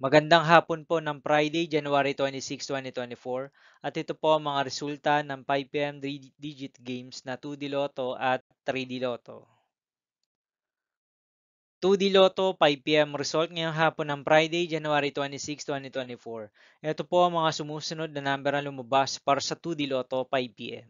Magandang hapon po ng Friday, January 26, 2024 at ito po ang mga resulta ng 5 PM digit games na 2D Lotto at 3D Lotto. 2D Lotto 5 PM result ngayong hapon ng Friday, January 26, 2024. Ito po ang mga sumusunod na number ang lumabas para sa 2D Lotto 5 PM.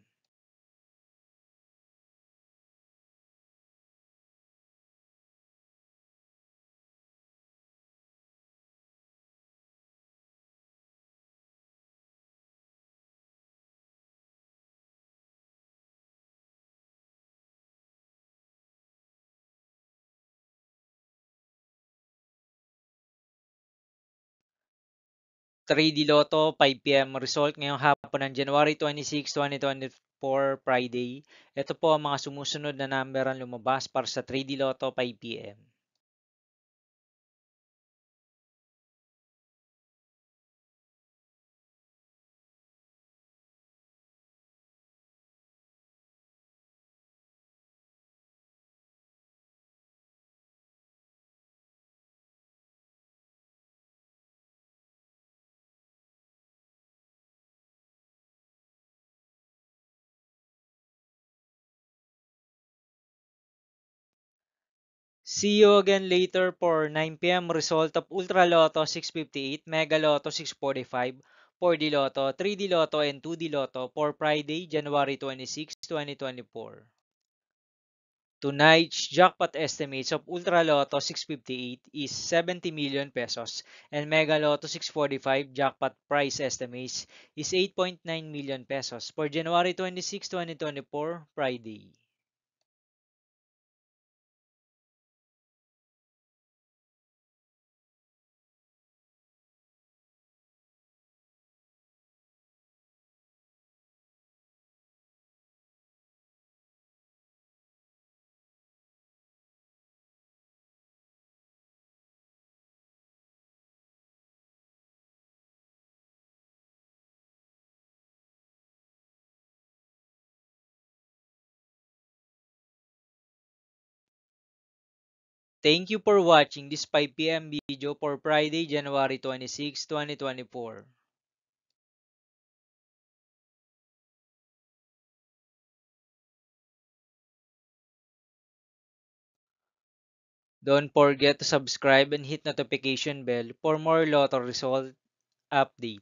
3D Lotto 5 PM result ngayong hapon ng January 26, 2024 Friday. Ito po ang mga sumusunod na number ang lumabas para sa 3D Lotto 5 PM. 'See you again later for 9 PM result of Ultra Lotto 658, Mega Lotto 645, 4D Lotto, 3D Lotto, and 2D Lotto for Friday, January 26, 2024. Tonight's jackpot estimates of Ultra Lotto 658 is 70 million pesos and Mega Lotto 645 jackpot price estimates is 8.9 million pesos for January 26, 2024, Friday. Thank you for watching this 5 PM video for Friday, January 26, 2024. Don't forget to subscribe and hit notification bell for more lotto result update.